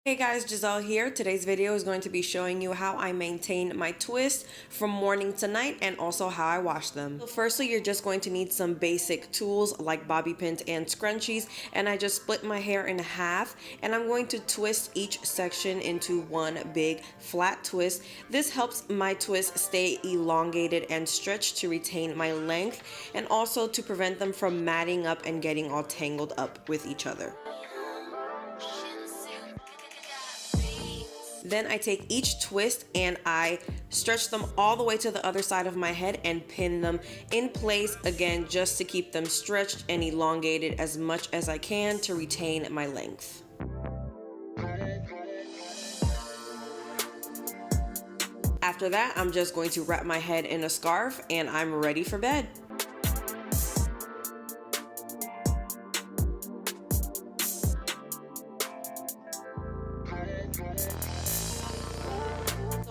Hey guys, Giselle here. Today's video is going to be showing you how I maintain my twists from morning to night and also how I wash them. So firstly, you're just going to need some basic tools like bobby pins and scrunchies, and I just split my hair in half and I'm going to twist each section into one big flat twist. This helps my twist stay elongated and stretched to retain my length and also to prevent them from matting up and getting all tangled up with each other. Then I take each twist and I stretch them all the way to the other side of my head and pin them in place again just to keep them stretched and elongated as much as I can to retain my length. After that, I'm just going to wrap my head in a scarf and I'm ready for bed.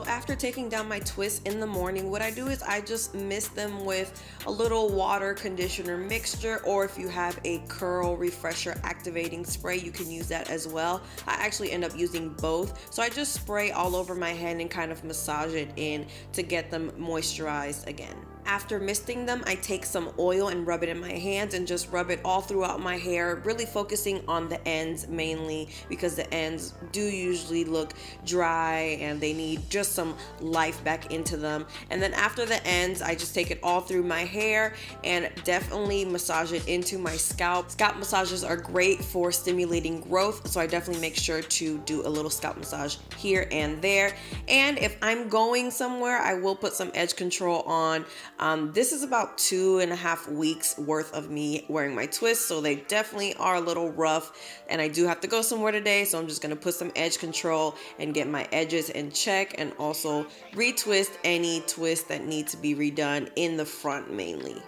After taking down my twists in the morning, what I do is I just mist them with a little water conditioner mixture, or if you have a curl refresher activating spray, you can use that as well. I actually end up using both. So I just spray all over my head and kind of massage it in to get them moisturized again. After misting them, I take some oil and rub it in my hands and just rub it all throughout my hair, really focusing on the ends mainly because the ends do usually look dry and they need just some life back into them. And then after the ends, I just take it all through my hair and definitely massage it into my scalp. Scalp massages are great for stimulating growth, so I definitely make sure to do a little scalp massage here and there. And if I'm going somewhere, I will put some edge control on. This is about 2.5 weeks worth of me wearing my twists, so they definitely are a little rough and I do have to go somewhere today, so I'm just going to put some edge control and get my edges in check and also retwist any twist that need to be redone in the front mainly.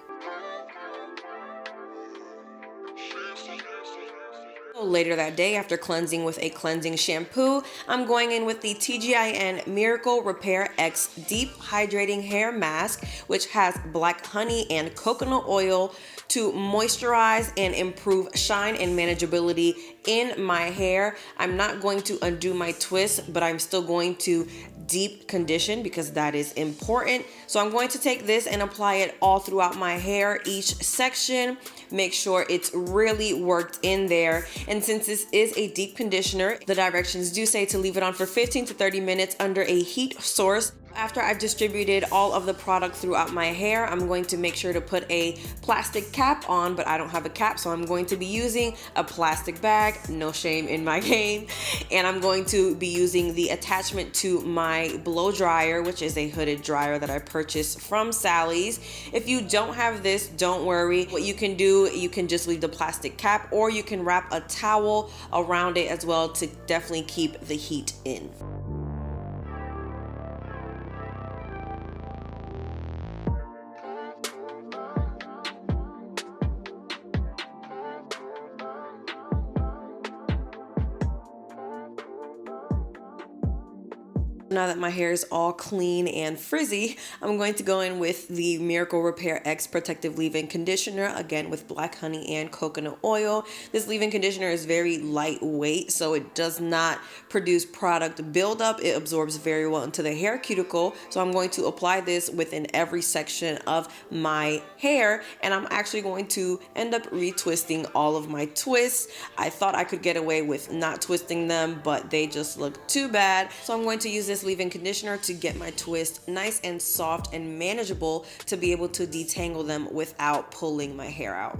Later that day, after cleansing with a cleansing shampoo, I'm going in with the TGIN Miracle Repair X Deep Hydrating Hair Mask, which has black honey and coconut oil to moisturize and improve shine and manageability in my hair. I'm not going to undo my twist, but I'm still going to deep condition because that is important. So I'm going to take this and apply it all throughout my hair, each section. Make sure it's really worked in there. And since this is a deep conditioner, the directions do say to leave it on for 15 to 30 minutes under a heat source. After I've distributed all of the product throughout my hair, I'm going to make sure to put a plastic cap on, but I don't have a cap, so I'm going to be using a plastic bag, no shame in my game. And I'm going to be using the attachment to my blow dryer, which is a hooded dryer that I purchased from Sally's. If you don't have this, don't worry. What you can do, you can just leave the plastic cap, or you can wrap a towel around it as well to definitely keep the heat in. Now that my hair is all clean and frizzy, I'm going to go in with the Miracle Repair X Protective Leave-In Conditioner, again with black honey and coconut oil. This leave-in conditioner is very lightweight, so it does not produce product buildup. It absorbs very well into the hair cuticle. So I'm going to apply this within every section of my hair, and I'm actually going to end up retwisting all of my twists. I thought I could get away with not twisting them, but they just look too bad. So I'm going to use this leave-in conditioner to get my twist nice and soft and manageable to be able to detangle them without pulling my hair out.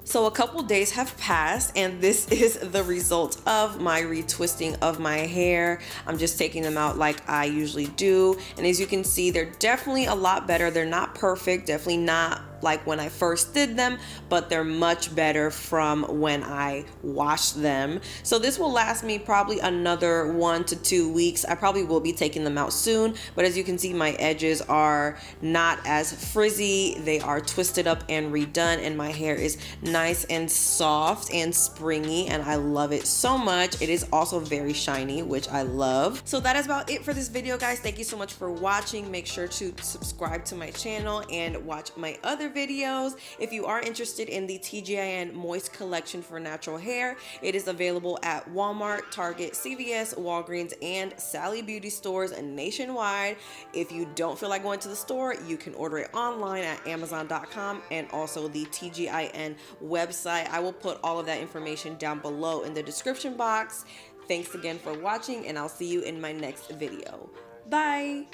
So a couple days have passed and this is the result of my retwisting of my hair. I'm just taking them out like I usually do, and as you can see, they're definitely a lot better. They're not perfect, definitely not like when I first did them, but they're much better from when I washed them. So this will last me probably another 1 to 2 weeks. I probably will be taking them out soon, but as you can see, my edges are not as frizzy. They are twisted up and redone, and my hair is nice and soft and springy, and I love it so much. It is also very shiny, which I love. So that is about it for this video, guys. Thank you so much for watching. Make sure to subscribe to my channel and watch my other videos. If you are interested in the TGIN Moist Collection for natural hair, it is available at Walmart, Target, CVS, Walgreens, and Sally Beauty stores nationwide. If you don't feel like going to the store, you can order it online at Amazon.com and also the TGIN website. I will put all of that information down below in the description box. Thanks again for watching, and I'll see you in my next video. Bye!